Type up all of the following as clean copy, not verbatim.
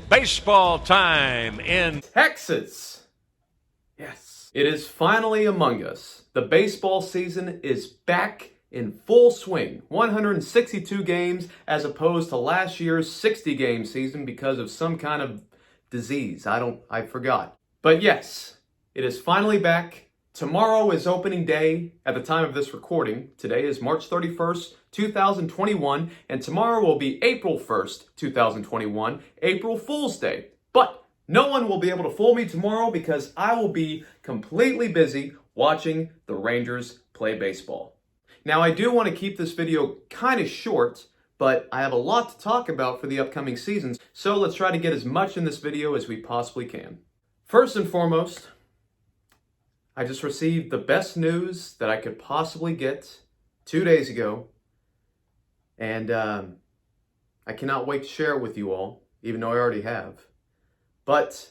Baseball time in Texas. Yes, it is finally among us. The baseball season is back in full swing. 162 games as opposed to last year's 60-game season because of some kind of disease. I forgot. But yes, it is finally back. Tomorrow is opening day at the time of this recording. Today is March 31st, 2021, and tomorrow will be April 1st, 2021, April Fool's Day. But no one will be able to fool me tomorrow because I will be completely busy watching the Rangers play baseball. Now, I do want to keep this video kind of short, but I have a lot to talk about for the upcoming seasons, so let's try to get as much in this video as we possibly can. First and foremost, I just received the best news that I could possibly get 2 days ago, and I cannot wait to share it with you all, even though I already have. But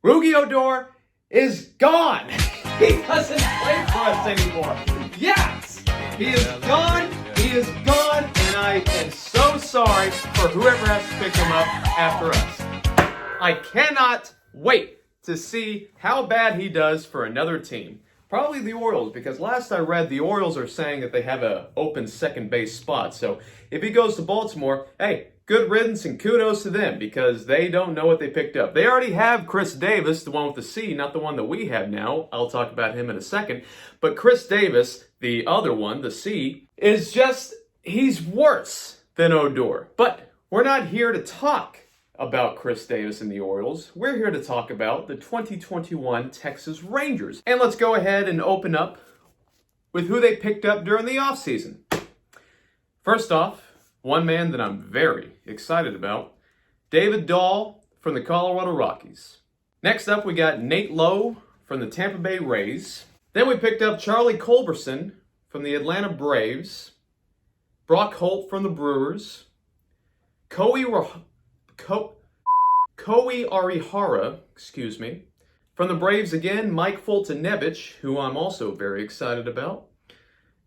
Rougned Odor is gone. He doesn't play for us anymore. Yes, he is gone. He is gone, and I am so sorry for whoever has to pick him up after us. I cannot wait to see how bad he does for another team. Probably the Orioles, because last I read, the Orioles are saying that they have an open second base spot. So if he goes to Baltimore, hey, good riddance and kudos to them, because they don't know what they picked up. They already have Chris Davis, the one with the C, not the one that we have now. I'll talk about him in a second. But Chris Davis, the other one, the C, is just, he's worse than Odor. But we're not here to talk about Chris Davis and the Orioles. We're here to talk about the 2021 Texas Rangers. And let's go ahead and open up with who they picked up during the offseason. First off, one man that I'm very excited about, David Dahl from the Colorado Rockies. Next up, we got Nate Lowe from the Tampa Bay Rays. Then we picked up Charlie Culberson from the Atlanta Braves, Brock Holt from the Brewers, Kohei Arihara, from the Braves again, Mike Foltynewicz, who I'm also very excited about.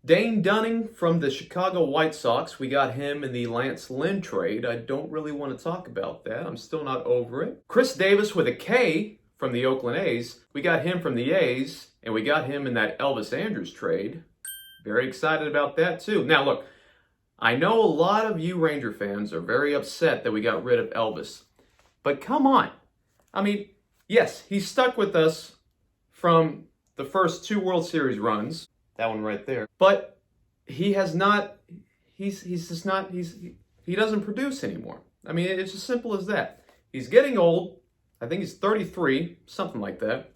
Dane Dunning from the Chicago White Sox. We got him in the Lance Lynn trade. I don't really want to talk about that. I'm still not over it. Chris Davis with a K from the Oakland A's. We got him from the A's, and we got him in that Elvis Andrus trade. Very excited about that too. Now look, I know a lot of you Ranger fans are very upset that we got rid of Elvis. But come on. I mean, yes, he stuck with us from the first 2 World Series runs. That one right there. But he has not, he doesn't produce anymore. I mean, it's as simple as that. He's getting old. I think he's 33, something like that.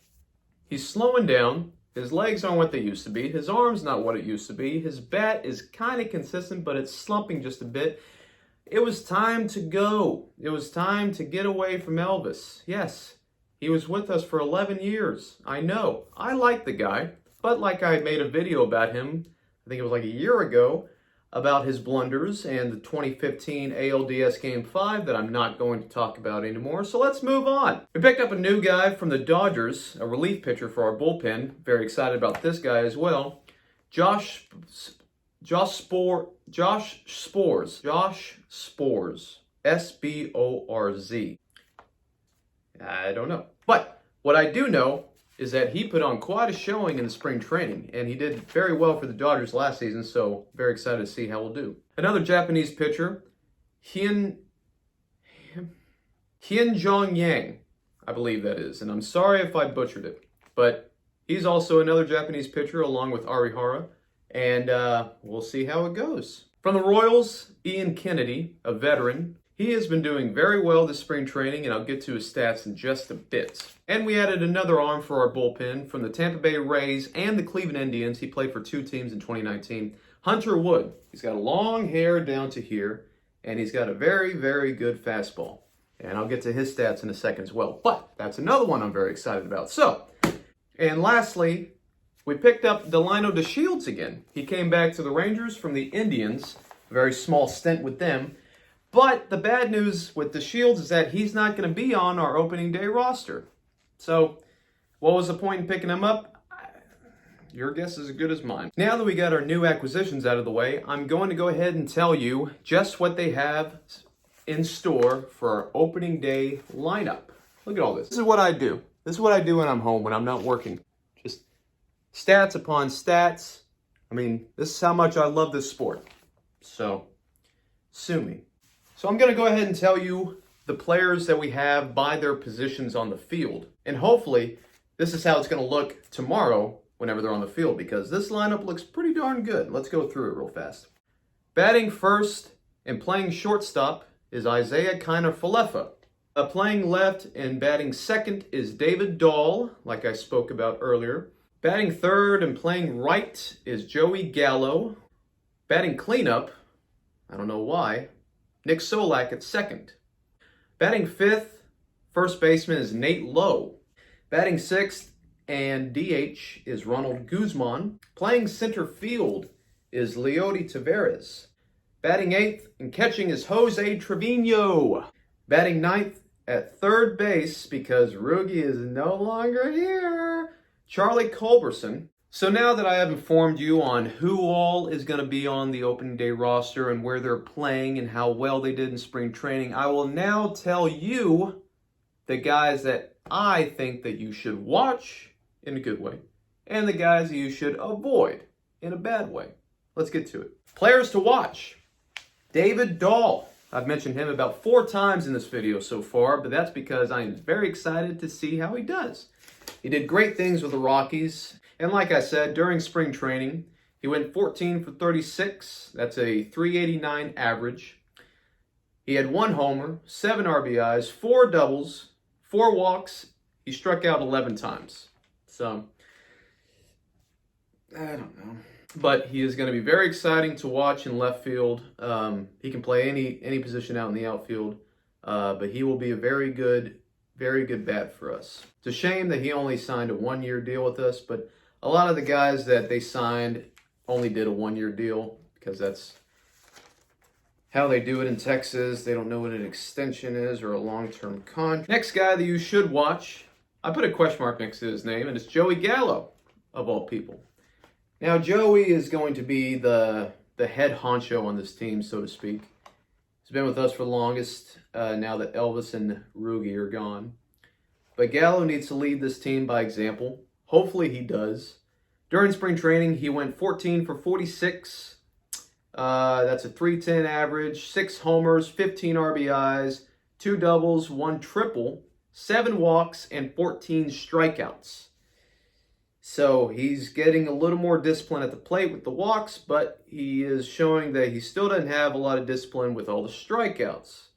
He's slowing down. His legs aren't what they used to be. His arm's not what it used to be. His bat is kind of consistent, but it's slumping just a bit. It was time to go. It was time to get away from Elvis. Yes, he was with us for 11 years. I know. I like the guy. But like I made a video about him, I think it was like a year ago, about his blunders and the 2015 ALDS Game 5 that I'm not going to talk about anymore. So let's move on. We picked up a new guy from the Dodgers, a relief pitcher for our bullpen. Very excited about this guy as well. Josh Sborz. S-B-O-R-Z. I don't know. But what I do know is that he put on quite a showing in the spring training, and he did very well for the Dodgers last season, so very excited to see how we'll do. Another Japanese pitcher, Hyun Jong-yang, I believe that is, and I'm sorry if I butchered it, but he's also another Japanese pitcher along with Arihara, and we'll see how it goes. From the Royals, Ian Kennedy, a veteran. He has been doing very well this spring training, and I'll get to his stats in just a bit. And we added another arm for our bullpen from the Tampa Bay Rays and the Cleveland Indians. He played for 2 teams in 2019. Hunter Wood. He's got long hair down to here, and he's got a very, very good fastball. And I'll get to his stats in a second as well. But that's another one I'm very excited about. So, and lastly, we picked up Delino DeShields again. He came back to the Rangers from the Indians. A very small stint with them. But the bad news with DeShields is that he's not going to be on our opening day roster. So, what was the point in picking him up? Your guess is as good as mine. Now that we got our new acquisitions out of the way, I'm going to go ahead and tell you just what they have in store for our opening day lineup. Look at all this. This is what I do. This is what I do when I'm home, when I'm not working. Just stats upon stats. I mean, this is how much I love this sport. So, sue me. So I'm going to go ahead and tell you the players that we have by their positions on the field. And hopefully, this is how it's going to look tomorrow whenever they're on the field, because this lineup looks pretty darn good. Let's go through it real fast. Batting first and playing shortstop is Isaiah Kiner-Falefa. Playing left and batting second is David Dahl, like I spoke about earlier. Batting third and playing right is Joey Gallo. Batting cleanup, I don't know why, Nick Solak at second. Batting fifth, first baseman is Nate Lowe. Batting sixth and DH is Ronald Guzman. Playing center field is Leody Taveras. Batting eighth and catching is Jose Trevino. Batting ninth at third base, because Rugi is no longer here, Charlie Culberson. So now that I have informed you on who all is going to be on the opening day roster and where they're playing and how well they did in spring training, I will now tell you the guys that I think that you should watch in a good way and the guys that you should avoid in a bad way. Let's get to it. Players to watch. David Dahl. I've mentioned him about 4 times in this video so far, but that's because I am very excited to see how he does. He did great things with the Rockies, and like I said, during spring training, he went 14 for 36. That's a 389 average. He had 1 homer, 7 RBIs, 4 doubles, 4 walks. He struck out 11 times. So, I don't know. But he is going to be very exciting to watch in left field. He can play any position out in the outfield, but he will be a very good bat for us. It's a shame that he only signed a 1-year deal with us, but a lot of the guys that they signed only did a 1-year deal because that's how they do it in Texas. They don't know what an extension is or a long-term contract. Next guy that you should watch, I put a question mark next to his name, and it's Joey Gallo, of all people. Now, Joey is going to be the head honcho on this team, so to speak. He's been with us for the longest, now that Elvis and Rugi are gone. But Gallo needs to lead this team by example. Hopefully he does. During spring training, he went 14 for 46. That's a 310 average, 6 homers, 15 RBIs, 2 doubles, 1 triple, 7 walks, and 14 strikeouts. So he's getting a little more discipline at the plate with the walks, but he is showing that he still doesn't have a lot of discipline with all the strikeouts.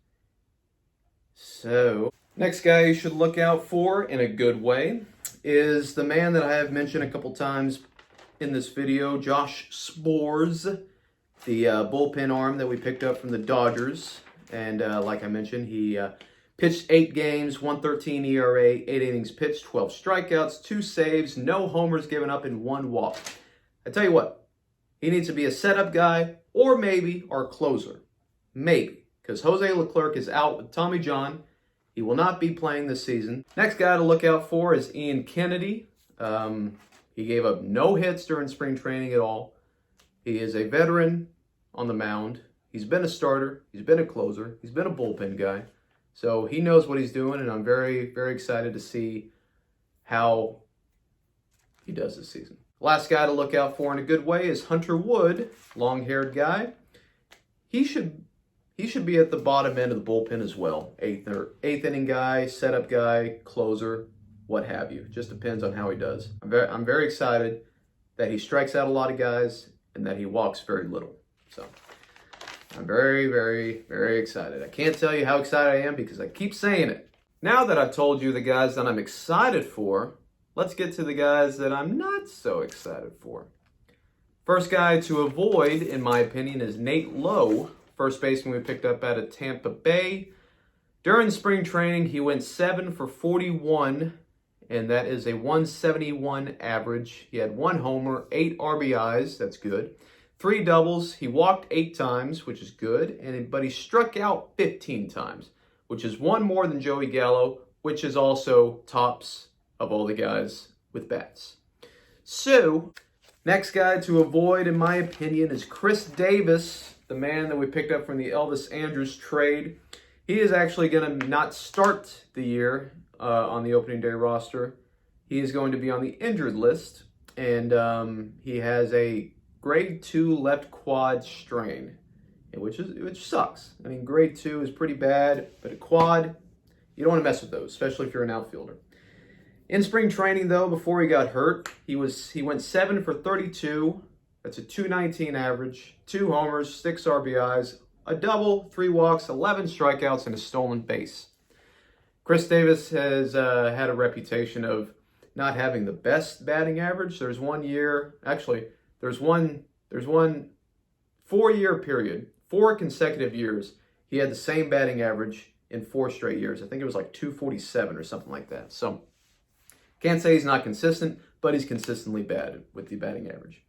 So, next guy you should look out for in a good way is the man that I have mentioned a couple times in this video, Josh Sborz, the bullpen arm that we picked up from the Dodgers. And like I mentioned, he pitched 8 games, 1.13 ERA, 8 innings pitched, 12 strikeouts, 2 saves, no homers given up, and 1 walk. I tell you what, he needs to be a setup guy or maybe our closer. Maybe, because Jose Leclerc is out with Tommy John. He will not be playing this season. Next guy to look out for is Ian Kennedy. He gave up no hits during spring training at all. He is a veteran on the mound. He's been a starter. He's been a closer. He's been a bullpen guy. So he knows what he's doing, and I'm very, very excited to see how he does this season. Last guy to look out for in a good way is Hunter Wood, long-haired guy. He should be at the bottom end of the bullpen as well. Eighth inning guy, setup guy, closer, what have you. Just depends on how he does. I'm very excited that he strikes out a lot of guys and that he walks very little. So I'm very, very, very excited. I can't tell you how excited I am because I keep saying it. Now that I've told you the guys that I'm excited for, let's get to the guys that I'm not so excited for. First guy to avoid, in my opinion, is Nate Lowe, first baseman we picked up out of Tampa Bay. During spring training, he went 7 for 41, and that is a 171 average. He had 1 homer, 8 RBIs, that's good. 3 doubles, he walked 8 times, which is good, but he struck out 15 times, which is 1 more than Joey Gallo, which is also tops of all the guys with bats. So, next guy to avoid, in my opinion, is Chris Davis, the man that we picked up from the Elvis Andrus trade. He is actually going to not start the year on the opening day roster. He is going to be on the injured list, and he has a grade 2 left quad strain, which sucks. I mean, grade 2 is pretty bad, but a quad, you don't want to mess with those, especially if you're an outfielder. In spring training, though, before he got hurt, he went 7 for 32. That's a 219 average, 2 homers, 6 RBIs, a double, 3 walks, 11 strikeouts, and a stolen base. Chris Davis has had a reputation of not having the best batting average. There's one 4-year period, 4 consecutive years, he had the same batting average in 4 straight years. I think it was like 247 or something like that. So can't say he's not consistent, but he's consistently bad with the batting average.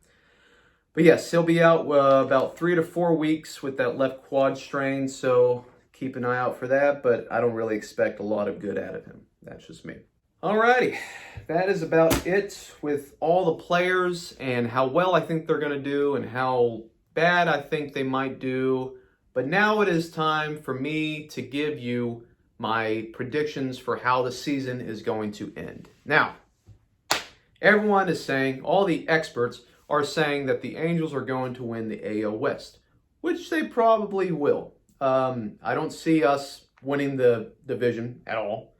But yes, he'll be out about 3 to 4 weeks with that left quad strain, so keep an eye out for that, but I don't really expect a lot of good out of him. That's just me. Alrighty, that is about it with all the players and how well I think they're going to do and how bad I think they might do. But now it is time for me to give you my predictions for how the season is going to end. Now, everyone is saying, all the experts are saying that the Angels are going to win the AL West, which they probably will. I don't see us winning the division at all,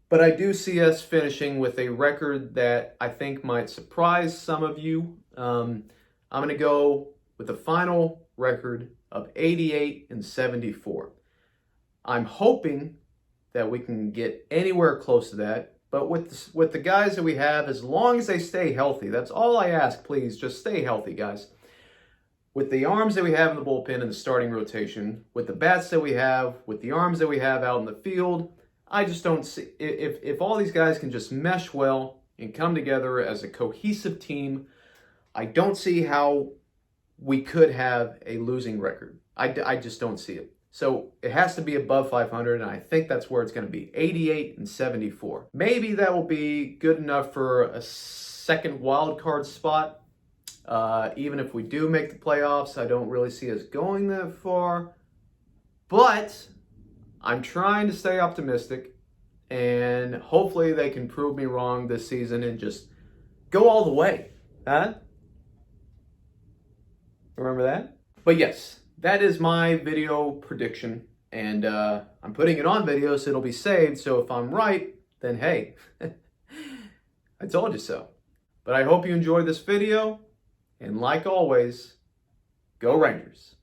but I do see us finishing with a record that I think might surprise some of you. I'm going to go with a final record of 88-74. I'm hoping that we can get anywhere close to that. But with the guys that we have, as long as they stay healthy, that's all I ask, please. Just stay healthy, guys. With the arms that we have in the bullpen and the starting rotation, with the bats that we have, with the arms that we have out in the field, I just don't see... If all these guys can just mesh well and come together as a cohesive team, I don't see how we could have a losing record. I just don't see it. So it has to be above 500, and I think that's where it's going to be, 88-74. Maybe that will be good enough for a second wild card spot. Even if we do make the playoffs, I don't really see us going that far. But I'm trying to stay optimistic, and hopefully they can prove me wrong this season and just go all the way. Huh? Remember that? But yes. That is my video prediction, and I'm putting it on video so it'll be saved, so if I'm right, then hey, I told you so. But I hope you enjoyed this video, and like always, go Rangers.